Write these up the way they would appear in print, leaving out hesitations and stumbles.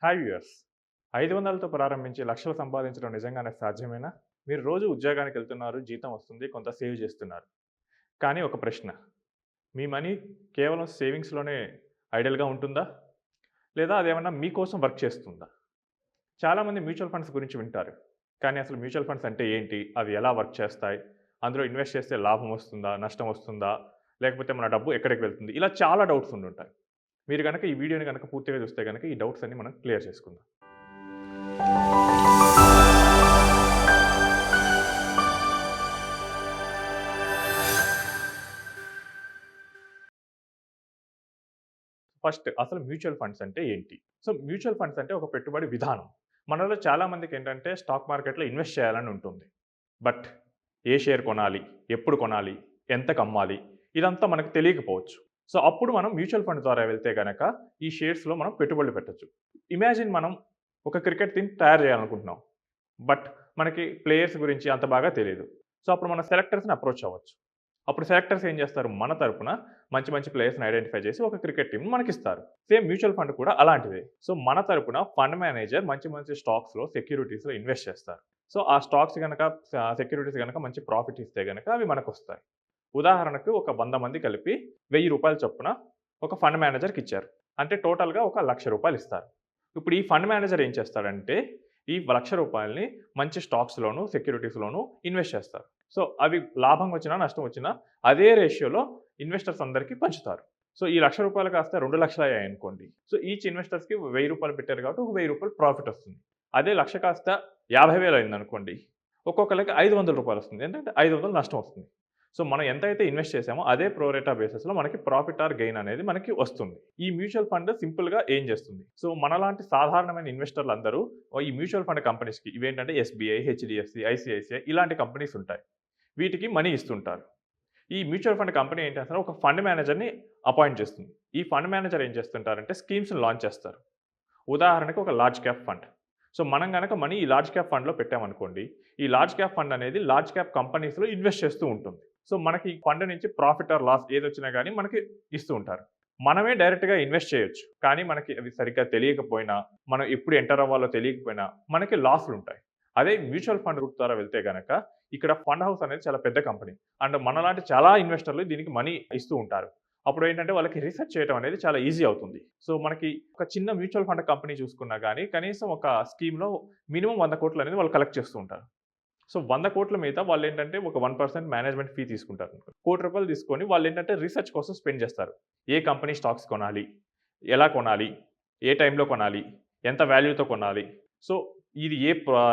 Hi viewers. 500తో ప్రారంభించి లక్షలు సంపాదించడం నిజంగానే సాధ్యమేనా? మీరు రోజు ఉద్యోగానికి వెళ్తున్నారు, జీతం వస్తుంది, కొంత సేవ్ చేస్తున్నారు. కానీ ఒక ప్రశ్న, మీ మనీ కేవలం సేవింగ్స్‌లోనే ఐడియల్‌గా ఉంటుందా? లేదా అదేమన్నా మీకోసం వర్క్ చేస్తుందా? చాలామంది మ్యూచువల్ ఫండ్స్ గురించి వింటారు. కానీ అసలు మ్యూచువల్ ఫండ్స్ అంటే ఏంటి? అవి ఎలా వర్క్ చేస్తాయి? అందులో ఇన్వెస్ట్ చేస్తే లాభం వస్తుందా? నష్టం వస్తుందా? లేకపోతే మన డబ్బు ఎక్కడికి వెళ్తుంది? ఇలా చాలా డౌట్స్ ఉండుంటాయి. మీరు గనక ఈ వీడియోని గనక పూర్తిగా చూస్తే గనక ఈ డౌట్స్ అన్నీ మనం క్లియర్ చేసుకుందాం. ఫస్ట్ అసలు మ్యూచువల్ ఫండ్స్ అంటే ఏంటి? సో, మ్యూచువల్ ఫండ్స్ అంటే ఒక పెట్టుబడి విధానం. మనలో చాలా మందికేంటంటే స్టాక్ మార్కెట్‌లో ఇన్వెస్ట్ చేయాలని ఉంటుంది. బట్ ఏ షేర్ కొనాలి? ఎప్పుడు కొనాలి? ఎంతకు అమ్మాలి? ఇదంతా మనకు తెలియకపోవచ్చు. సో, అప్పుడు మనం మ్యూచువల్ ఫండ్ ద్వారా వెళ్తే గనక ఈ షేర్స్‌లో మనం పెట్టుబడులు పెట్టొచ్చు. ఇమాజిన్ మనం ఒక క్రికెట్ టీమ్ తయారు చేయాలనుకుంటున్నాం. బట్ మనకి ప్లేయర్స్ గురించి అంత బాగా తెలీదు. సో, అప్పుడు మనం సెలెక్టర్స్‌ని అప్రోచ్ అవ్వచ్చు. అప్పుడు సెలెక్టర్స్ ఏం చేస్తారు? మన తరపున మంచి మంచి ప్లేయర్స్‌ని ఐడెంటిఫై చేసి ఒక క్రికెట్ టీమ్‌ని మనకిస్తారు. సేమ్ మ్యూచువల్ ఫండ్ కూడా అలాంటిదే. సో, మన తరపున ఫండ్ మేనేజర్ మంచి మంచి స్టాక్స్‌లో, సెక్యూరిటీస్‌లో ఇన్వెస్ట్ చేస్తారు. సో, ఆ స్టాక్స్ గనక సెక్యూరిటీస్ గనక మంచి ప్రాఫిట్ ఇస్తే గనక అవి మనకొస్తాయి. ఉదాహరణకు ఒక 100 మంది కలిపి రూ. 1000 చొప్పున ఒక ఫండ్ మేనేజర్‌కిచ్చారు. అంటే టోటల్‌గా ఒక రూ. 1,00,000 ఇస్తారు. ఇప్పుడు ఈ ఫండ్ మేనేజర్ ఏం చేస్తాడంటే, ఈ రూ. 1,00,000ని మంచి స్టాక్స్‌లోను, సెక్యూరిటీస్‌లోను ఇన్వెస్ట్ చేస్తారు. సో, అవి లాభం వచ్చినా, నష్టం వచ్చినా అదే రేషియోలో ఇన్వెస్టర్స్ అందరికి పంచుతారు. సో, ఈ రూ. 1,00,000 కాస్త 2,00,000 అయ్యాయనుకోండి. సో, ఈచ్ ఇన్వెస్టర్స్‌కి రూ. 1,000 పెట్టారు కాబట్టి ఒక రూ. 1,000 ప్రాఫిట్ వస్తుంది. అదే 1,00,000 కాస్త 50,000 అయిందనుకోండి. ఒక్కొక్కళ్ళకి రూ. 500 వస్తుంది. ఏంటంటే 500 నష్టం వస్తుంది. సో, మనం ఎంతైతే ఇన్వెస్ట్ చేసామో అదే ప్రోరేటా బేసిస్‌లో మనకి ప్రాఫిట్ ఆర్ గెయిన్ అనేది మనకి వస్తుంది. ఈ మ్యూచువల్ ఫండ్ సింపుల్‌గా ఏం చేస్తుంది? సో, మనలాంటి సాధారణమైన ఇన్వెస్టర్లందరూ ఈ మ్యూచువల్ ఫండ్ కంపెనీస్‌కి ఇవేంటంటే ఎస్‌బీఐ, హెచ్‌డీఎఫ్‌సీ, ఐసీఐసీఐ ఇలాంటి కంపెనీస్ ఉంటాయి. వీటికి మనీ ఇస్తుంటారు. ఈ మ్యూచువల్ ఫండ్ కంపెనీ ఏం చేస్తారంటే ఒక ఫండ్ మేనేజర్‌ని అపాయింట్ చేస్తుంది. ఈ ఫండ్ మేనేజర్ ఏం చేస్తుంటారంటే స్కీమ్స్‌ని లాంచ్ చేస్తారు. ఉదాహరణకు ఒక లార్జ్ క్యాప్ ఫండ్. సో, మనం గనక మనీ ఈ లార్జ్ క్యాప్ ఫండ్‌లో పెట్టామనుకోండి, ఈ లార్జ్ క్యాప్ ఫండ్ అనేది లార్జ్ క్యాప్ కంపెనీస్‌లో ఇన్వెస్ట్ చేస్తూ ఉంటుంది. సో, మనకి ఈ ఫండ్ నుంచి ప్రాఫిట్ ఆర్ లాస్ ఏదొచ్చినా గాని మనకి ఇస్తూ ఉంటారు. మనమే డైరెక్ట్‌గా ఇన్వెస్ట్ చేయొచ్చు. కానీ మనకి అవి సరిగ్గా తెలియకపోయినా, మనం ఎప్పుడు ఎంటర్ అవ్వాలో తెలియకపోయినా మనకి లాస్‌లుంటాయి. అదే మ్యూచువల్ ఫండ్ రూట్ ద్వారా వెళ్తే గనక ఇక్కడ ఫండ్ హౌస్ అనేది చాలా పెద్ద కంపెనీ. అండ్ మనలాంటి చాలా ఇన్వెస్టర్‌లు దీనికి మనీ ఇస్తూ ఉంటారు. అప్పుడేంటంటే వాళ్ళకి రిసర్చ్ చేయడం అనేది చాలా ఈజీ అవుతుంది. సో, మనకి ఒక చిన్న మ్యూచువల్ ఫండ్ కంపెనీ చూసుకున్నా గానీ, కనీసం ఒక స్కీమ్‌లో మినిమమ్ 100,00,00,000 అనేది వాళ్ళు కలెక్ట్ చేస్తూ ఉంటారు. సో, 100,00,00,000 మీద వాళ్ళేంటంటే ఒక 1% మేనేజ్‌మెంట్ ఫీ తీసుకుంటారు. రూ. 1,00,00,000 తీసుకొని వాళ్ళేంటంటే రిసర్చ్ కోసం స్పెండ్ చేస్తారు. ఏ కంపెనీ స్టాక్స్ కొనాలి? ఎలా కొనాలి? ఏ టైంలో కొనాలి? ఎంత వాల్యూతో కొనాలి? సో, ఇది ఏ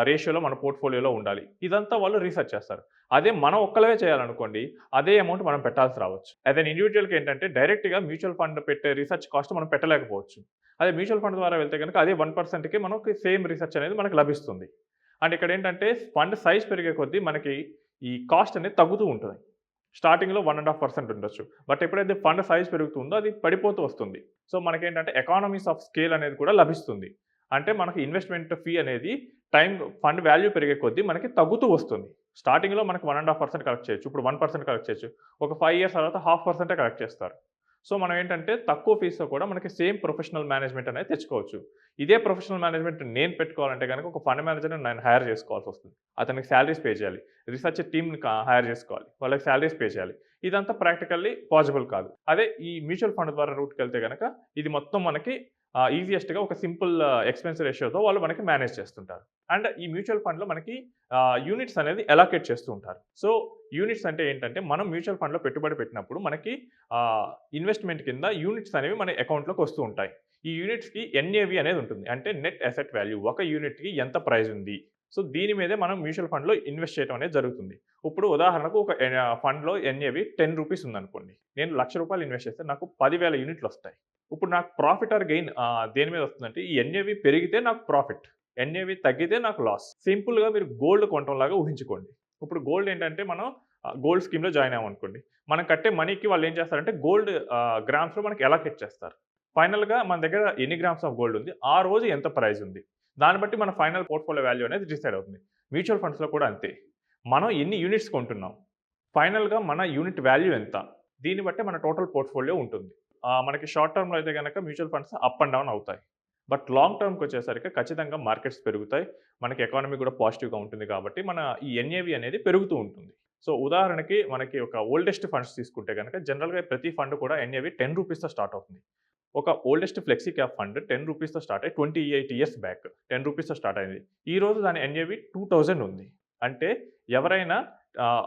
రేషియోలో మన పోర్ట్‌ఫోలియోలో ఉండాలి. ఇదంతా వాళ్ళు రిసర్చ్ చేస్తారు. అదే మనం ఒక్కళ్ళమే చేయాలనుకోండి, అదే అమౌంట్ మనం పెట్టాల్సి రావచ్చు. యాస్ ఎన్ ఇండివిడ్యువల్‌కి ఏంటంటే డైరెక్ట్‌గా మ్యూచువల్ ఫండ్ పెట్టే రిసర్చ్ కాస్ట్ మనం పెట్టలేకపోవచ్చు. అదే మ్యూచువల్ ఫండ్ ద్వారా వెళ్తే గనుక అదే 1%కే మనకి సేమ్ రిసర్చ్ అనేది మనకు లభిస్తుంది. అండ్ ఇక్కడేంటంటే ఫండ్ సైజ్ పెరిగే కొద్దీ మనకి ఈ కాస్ట్ అనేది తగ్గుతూ ఉంటది. స్టార్టింగ్‌లో 1.5% ఉండొచ్చు. బట్ ఎప్పుడైతే ఫండ్ సైజ్ పెరుగుతుందో అది పడిపోతూ వస్తుంది. సో, మనకేంటంటే ఎకానమీస్ ఆఫ్ స్కేల్ అనేది కూడా లభిస్తుంది. అంటే మనకి ఇన్వెస్ట్‌మెంట్ ఫీ అనేది ఫండ్ వాల్యూ పెరిగే కొద్దీ మనకి తగ్గుతూ వస్తుంది. స్టార్టింగ్‌లో మనకు 1.5% కలెక్ట్ చేయొచ్చు. ఇప్పుడు 1% కలెక్ట్ చేయొచ్చు. ఒక 5 ఇయర్స్ తర్వాత 0.5% కలెక్ట్ చేస్తారు. సో, మనం ఏంటంటే తక్కువ ఫీస్‌తో కూడా మనకి సేమ్ ప్రొఫెషనల్ మేనేజ్‌మెంట్ అనేది తెచ్చుకోవచ్చు. ఇదే ప్రొఫెషనల్ మేనేజ్‌మెంట్ నేను పెట్టుకోవాలంటే గనక ఒక ఫండ్ మేనేజర్‌ని నేను హైర్ చేసుకోవాల్సొస్తుంది. అతనికి సాలరీస్ పే చేయాలి. రిసర్చ్ టీమ్‌ని హైర్ చేసుకోవాలి. వాళ్ళకి సాలరీస్ పే చేయాలి. ఇదంతా ప్రాక్టికల్లీ పాసిబుల్ కాదు. అదే ఈ మ్యూచువల్ ఫండ్ ద్వారా రూట్‌కెళ్తే గనక ఇది మొత్తం మనకి ఈజియెస్ట్‌గా ఒక సింపుల్ ఎక్స్‌పెన్స్ రేషియోతో వాళ్ళు మనకి మేనేజ్ చేస్తుంటారు. అండ్ ఈ మ్యూచువల్ ఫండ్‌లో మనకి యూనిట్స్ అనేది అలొకేట్ చేస్తూ ఉంటారు. సో, యూనిట్స్ అంటే ఏంటంటే మనం మ్యూచువల్ ఫండ్‌లో పెట్టుబడి పెట్టినప్పుడు మనకి ఇన్వెస్ట్‌మెంట్ కింద యూనిట్స్ అనేవి మన అకౌంట్‌లోకి వస్తూ ఉంటాయి. ఈ యూనిట్స్‌కి ఎన్ఏవి అనేది ఉంటుంది. అంటే నెట్ అసెట్ వాల్యూ. ఒక యూనిట్‌కి ఎంత ప్రైస్ ఉంది. సో, దీని మీదే మనం మ్యూచువల్ ఫండ్‌లో ఇన్వెస్ట్ చేయడం అనేది జరుగుతుంది. ఇప్పుడు ఉదాహరణకు ఒక ఫండ్‌లో ఎన్ఏవి రూ. 10 ఉందనుకోండి. నేను రూ. 1,00,000 ఇన్వెస్ట్ చేస్తే నాకు 10,000 యూనిట్‌లొస్తాయి. ఇప్పుడు నాకు ప్రాఫిట్ ఆర్ గెయిన్ దేని మీద వస్తుందంటే ఈ ఎన్ఏవి పెరిగితే నాకు ప్రాఫిట్. ఎన్ఏవి తగ్గితే నాకు లాస్. సింపుల్‌గా మీరు గోల్డ్ కొనటంలాగా ఊహించుకోండి. ఇప్పుడు గోల్డ్ ఏంటంటే మనం గోల్డ్ స్కీమ్‌లో జాయిన్ అయ్యామనుకోండి. మనం కట్టే మనీకి వాళ్ళు ఏం చేస్తారంటే గోల్డ్ గ్రామ్స్‌లో మనకి అలొకేట్ చేస్తారు. ఫైనల్‌గా మన దగ్గర ఎన్ని గ్రామ్స్ ఆఫ్ గోల్డ్ ఉంది? ఆ రోజు ఎంత ప్రైస్ ఉంది? దాన్ని బట్టి మన ఫైనల్ పోర్ట్‌ఫోలియో వాల్యూ అనేది డిసైడ్ అవుతుంది. మ్యూచువల్ ఫండ్స్‌లో కూడా అంతే. మనం ఎన్ని యూనిట్స్ కొంటున్నాం? ఫైనల్‌గా మన యూనిట్ వాల్యూ ఎంత? దీన్ని బట్టే మన టోటల్ పోర్ట్‌ఫోలియో ఉంటుంది. మనకి షార్ట్ టర్మ్‌లో అయితే గనక mutual funds up and down అవుతాయి. బట్ లాంగ్ టర్మ్‌కి వచ్చేసరికి ఖచ్చితంగా మార్కెట్స్ పెరుగుతాయి. మనకి ఎకానమీ కూడా పాజిటివ్‌గా ఉంటుంది కాబట్టి మన ఈ ఎన్ఏవి అనేది పెరుగుతూ ఉంటుంది. సో, ఉదాహరణకి మనకి ఒక ఓల్డెస్ట్ ఫండ్స్ తీసుకుంటే గనక జనరల్‌గా ప్రతి ఫండ్ కూడా ఎన్ఏవి రూ. 10తో స్టార్ట్ అవుతుంది. ఒక ఓల్డెస్ట్ ఫ్లెక్సీ క్యాప్ ఫండ్ రూ. 10తో స్టార్ట్ అయ్యి 28 ఇయర్స్ బ్యాక్ రూ. 10తో స్టార్ట్ అయింది. ఈరోజు దాని ఎన్ఏవి 2000 ఉంది. అంటే ఎవరైనా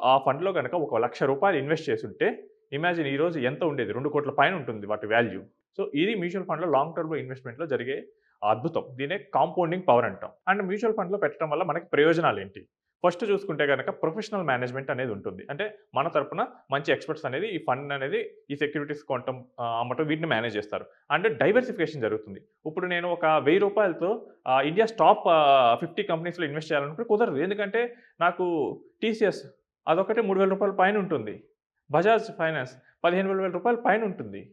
ఆ ఫండ్‌లో గనక ఒక రూ. 1,00,000 ఇన్వెస్ట్ చేసుంటే ఇమాజిన్ ఈరోజు ఎంత ఉండేది? 2,00,00,000 పైన ఉంటుంది వాటి వాల్యూ. సో, ఇది మ్యూచువల్ ఫండ్‌లో లాంగ్ టర్మ్‌లో ఇన్వెస్ట్‌మెంట్‌లో జరిగే అద్భుతం. దీన్నే కాంపౌండింగ్ పవర్ అంటాం. అండ్ మ్యూచువల్ ఫండ్‌లో పెట్టడం వల్ల మనకి ప్రయోజనాలేంటి? ఫస్ట్ చూసుకుంటే గనక ప్రొఫెషనల్ మేనేజ్‌మెంట్ అనేది ఉంటుంది. అంటే మన తరపున మంచి ఎక్స్‌పర్ట్స్ అనేది ఈ ఫండ్ అనేది ఈ సెక్యూరిటీస్ కొనటం, అమ్మటం వీటిని మేనేజ్ చేస్తారు. అండ్ డైవర్సిఫికేషన్ జరుగుతుంది. ఇప్పుడు నేను ఒక రూ. 1000తో ఇండియాస్ టాప్ 50 కంపెనీస్‌లో ఇన్వెస్ట్ చేయాలనుకుంటే కుదరదు. ఎందుకంటే నాకు టీసీఎస్ అదొక్కటే రూ. 3,000 పైన ఉంటుంది. బజాజ్ ఫైనాన్స్ రూ. 15,000 పైన ఉంటుంది.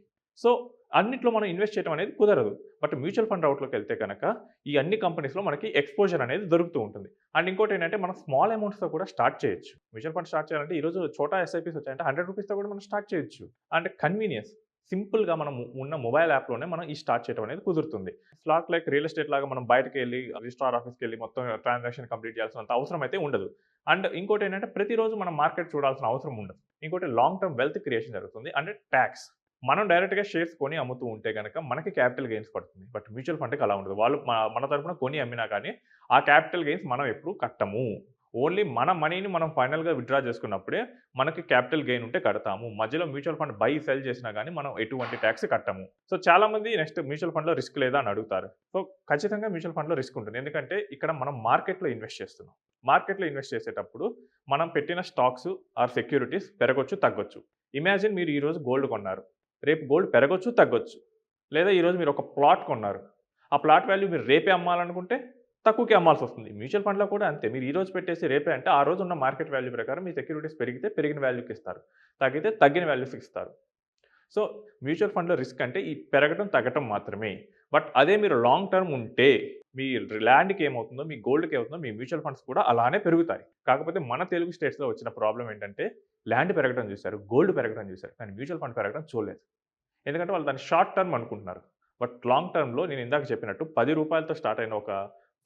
సో, అన్నిట్లో మనం ఇన్వెస్ట్ చేయడం అనేది కుదరదు. బట్ మ్యూచువల్ ఫండ్ రౌట్‌లోకెళ్తే గనక ఈ అన్ని కంపెనీస్‌లో మనకి ఎక్స్‌పోజర్ అనేది దొరుకుతూ ఉంటుంది. అండ్ ఇంకోటేంటంటే మనం స్మాల్ అమౌంట్స్‌తో కూడా స్టార్ట్ చేయొచ్చు. మ్యూచువల్ ఫండ్ స్టార్ట్ చేయాలంటే ఈరోజు చోటా ఎస్ఐపీస్ వచ్చాయంటే రూ. 100తో కూడా మనం స్టార్ట్ చేయొచ్చు. అండ్ కన్వీనియన్స్ సింపుల్‌గా మనం ఉన్న మొబైల్ యాప్‌లోనే మనం ఈ స్టార్ట్ చేయడం అనేది కుదురుతుంది. స్లాట్ లైక్ రియల్ ఎస్టేట్ లాగా మనం బయటకెళ్ళి రిజిస్ట్రార్ ఆఫీస్‌కెళ్ళి మొత్తం ట్రాన్సాక్షన్ కంప్లీట్ చేయాల్సినంత అవసరం అయితే ఉండదు. అండ్ ఇంకోటేంటంటే ప్రతిరోజు మనం మార్కెట్ చూడాల్సిన అవసరం ఉండదు. ఇంకోటి లాంగ్ టర్మ్ వెల్త్ క్రియేషన్ జరుగుతుంది. And talks. మనం డైరెక్ట్‌గా షేర్స్ కొని అమ్ముతూ ఉంటే గనక మనకి క్యాపిటల్ గెయిన్స్ పడుతుంది. బట్ మ్యూచువల్ ఫండ్‌కి అలా ఉండదు. వాళ్ళు మన తరపున కొని అమ్మినా కానీ ఆ క్యాపిటల్ గెయిన్స్ మనం ఎప్పుడు కట్టము. ఓన్లీ మన మనీని మనం ఫైనల్‌గా విత్‌డ్రా చేసుకున్నప్పుడే మనకి క్యాపిటల్ గెయిన్ ఉంటే కడతాము. మధ్యలో మ్యూచువల్ ఫండ్ బై, సెల్ చేసినా గానీ మనం ఎటువంటి టాక్స్ కట్టము. సో, చాలామంది నెక్స్ట్ మ్యూచువల్ ఫండ్‌లో రిస్క్ లేదా అని అడుగుతారు. సో, ఖచ్చితంగా మ్యూచువల్ ఫండ్‌లో రిస్క్ ఉంటుంది. ఎందుకంటే ఇక్కడ మనం మార్కెట్‌లో ఇన్వెస్ట్ చేస్తున్నాం. మార్కెట్‌లో ఇన్వెస్ట్ చేసేటప్పుడు మనం పెట్టిన స్టాక్స్ ఆర్ సెక్యూరిటీస్ పెరగొచ్చు, తగ్గొచ్చు. ఇమాజిన్ మీరు ఈరోజు గోల్డ్ కొన్నారు. రేపు గోల్డ్ పెరగొచ్చు, తగ్గొచ్చు. లేదా ఈరోజు మీరు ఒక ప్లాట్ కొన్నారు. ఆ ప్లాట్ వాల్యూ మీరు రేపే అమ్మాలనుకుంటే తక్కువకే అమ్మాల్సొస్తుంది. మ్యూచువల్ ఫండ్‌లో కూడా అంతే. మీరు ఈరోజు పెట్టేసి రేపే అంటే ఆ రోజు ఉన్న మార్కెట్ వాల్యూ ప్రకారం మీ సెక్యూరిటీస్ పెరిగితే పెరిగిన వాల్యూకి ఇస్తారు. తగ్గితే తగ్గిన వాల్యూస్‌కి ఇస్తారు. సో, మ్యూచువల్ ఫండ్‌లో రిస్క్ అంటే ఈ పెరగటం, తగ్గటం మాత్రమే. బట్ అదే మీరు లాంగ్ టర్మ్ ఉంటే మీ ల్యాండ్‌కి ఏమవుతుందో, మీ గోల్డ్‌కి ఏమవుతుందో మీ మ్యూచువల్ ఫండ్స్ కూడా అలానే పెరుగుతాయి. కాకపోతే మన తెలుగు స్టేట్స్‌లో వచ్చిన ప్రాబ్లమ్ ఏంటంటే ల్యాండ్ పెరగడం చూసారు, గోల్డ్ పెరగడం చూసారు. కానీ మ్యూచువల్ ఫండ్ పెరగడం చూడలేదు. ఎందుకంటే వాళ్ళు దాన్ని షార్ట్ టర్మ్ అనుకుంటున్నారు. బట్ లాంగ్ టర్మ్‌లో నేను ఇందాక చెప్పినట్టు రూ. 10తో స్టార్ట్ అయిన ఒక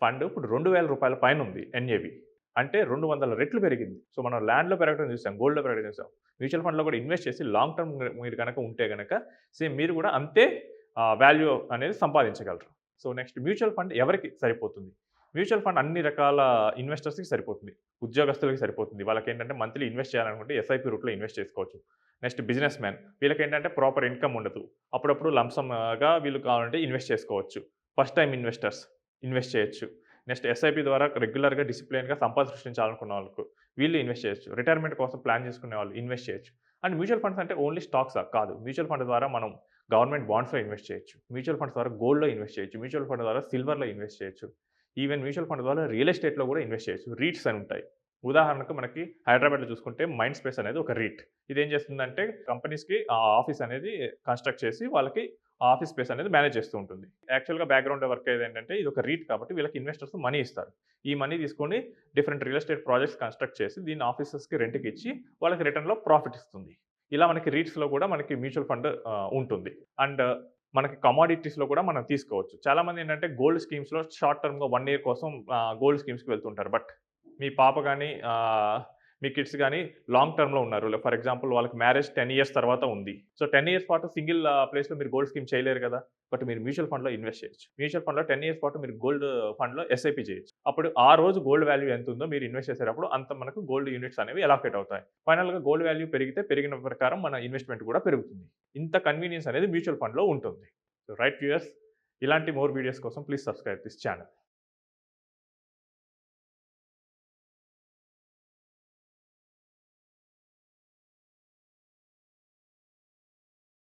ఫండ్ ఇప్పుడు రూ. 2,000 పైనుంది ఎన్ఏవి. అంటే 200 రెట్లు పెరిగింది. సో, మనం ల్యాండ్‌లో పెరగడం చూసాం, గోల్డ్‌లో పెరగడం చూసాం. మ్యూచువల్ ఫండ్‌లో కూడా ఇన్వెస్ట్ చేసి లాంగ్ టర్మ్ మీరు గనక ఉంటే గనక సేమ్ మీరు కూడా అంతే వాల్యూ అనేది సంపాదించగలరు. సో, నెక్స్ట్ మ్యూచువల్ ఫండ్ ఎవరికి సరిపోతుంది? మ్యూచువల్ ఫండ్ అన్ని రకాల ఇన్వెస్టర్స్‌కి సరిపోతుంది. ఉద్యోగస్తులకి సరిపోతుంది. వాళ్ళకేంటంటే మంత్లీ ఇన్వెస్ట్ చేయాలనుకుంటే ఎస్ఐపి రూట్‌లో ఇన్వెస్ట్ చేసుకోవచ్చు. నెక్స్ట్ బిజినెస్ మ్యాన్ వీళ్ళకేంటంటే ప్రాపర్ ఇన్‌కమ్ ఉండదు. అప్పుడప్పుడు లంసమ్‌గా వీళ్ళు కావాలంటే ఇన్వెస్ట్ చేసుకోవచ్చు. ఫస్ట్ టైమ్ ఇన్వెస్టర్స్ ఇన్వెస్ట్ చేయొచ్చు. నెక్స్ట్ ఎస్ఐపి ద్వారా రెగ్యులర్‌గా డిసిప్లిన్‌గా సంపద సృష్టించాలనుకున్న వాళ్ళకు వీళ్ళు ఇన్వెస్ట్ చేయొచ్చు. రిటైర్మెంట్ కోసం ప్లాన్ చేసుకునే వాళ్ళు ఇన్వెస్ట్ చేయొచ్చు. అండ్ మ్యూచువల్ ఫండ్స్ అంటే ఓన్లీ స్టాక్సా? కాదు. మ్యూచువల్ ఫండ్ ద్వారా మనం గవర్నమెంట్ బాండ్స్‌లో ఇన్వెస్ట్ చేయొచ్చు. మ్యూచువల్ ఫండ్స్ ద్వారా గోల్డ్‌లో ఇన్వెస్ట్ చేయొచ్చు. మ్యూచువల్ ఫండ్ ద్వారా సిల్వర్‌లో ఇన్వెస్ట్ చేయొచ్చు. ఈవెన్ మ్యూచువల్ ఫండ్ ద్వారా రియల్ ఎస్టేట్‌లో కూడా ఇన్వెస్ట్ చేయొచ్చు. రీట్స్ అని ఉంటాయి. ఉదాహరణకు మనకి హైదరాబాద్‌లో చూసుకుంటే మైండ్ స్పేస్ అనేది ఒక రీట్. ఇదేం చేస్తుందంటే కంపెనీస్‌కి ఆ ఆఫీస్ అనేది కన్‌స్ట్రక్ట్ చేసి వాళ్ళకి ఆ ఆఫీస్ స్పేస్ అనేది మేనేజ్ చేస్తూ ఉంటుంది. యాక్చువల్‌గా బ్యాక్‌గ్రౌండ్ వర్క్ ఏదేంటంటే ఇది ఒక రీట్ కాబట్టి వీళ్ళకి ఇన్వెస్టర్స్ మనీ ఇస్తారు. ఈ మనీ తీసుకొని different real estate projects construct చేసి దీన్ని ఆఫీసర్స్‌కి రెంట్‌కి ఇచ్చి వాళ్ళకి రిటర్న్‌లో ప్రాఫిట్ ఇస్తుంది. ఇలా మనకి రీట్స్‌లో కూడా మనకి మ్యూచువల్ ఫండ్ ఉంటుంది. అండ్ మనకి కమోడిటీస్‌లో కూడా మనం తీసుకోవచ్చు. చాలామంది ఏంటంటే గోల్డ్ స్కీమ్స్‌లో షార్ట్ టర్మ్‌గా 1 ఇయర్ కోసం గోల్డ్ స్కీమ్స్‌కి వెళ్తుంటారు. బట్ మీ పాప గాని మీ కిడ్స్ గాని లాంగ్ టర్మ్‌లో ఉన్నారు. ఫర్ ఎగ్జాంపుల్ వాళ్ళకి మ్యారేజ్ 10 ఇయర్స్ తర్వాత ఉంది. సో, 10 ఇయర్స్ పాటు సింగిల్ ప్లేస్‌లో మీరు గోల్డ్ స్కీమ్ చేయలేరు కదా! బట్ మీరు మ్యూచువల్ ఫండ్‌లో ఇన్వెస్ట్ చేయొచ్చు. మ్యూచువల్ ఫండ్‌లో 10 ఇయర్స్ పాటు మీరు గోల్డ్ ఫండ్‌లో ఎస్ఐపి చేయొచ్చు. అప్పుడు ఆ రోజు గోల్డ్ వాల్యూ ఎంతుందో మీరు ఇన్వెస్ట్ చేసేటప్పుడు అంత మనకు గోల్డ్ యూనిట్స్ అనేవి అలోకేట్ అవుతాయి. ఫైనల్‌గా గోల్డ్ వాల్యూ పెరిగితే పెరిగిన ప్రకారం మన ఇన్వెస్ట్‌మెంట్ కూడా పెరుగుతుంది. ఇంత కన్వీనియన్స్ అనేది మ్యూచువల్ ఫండ్‌లో ఉంటుంది. సో, రైట్ వ్యూయర్స్ ఇలాంటి మోర్ వీడియోస్ కోసం ప్లీజ్ సబ్స్క్రైబ్ దిస్ ఛానెల్.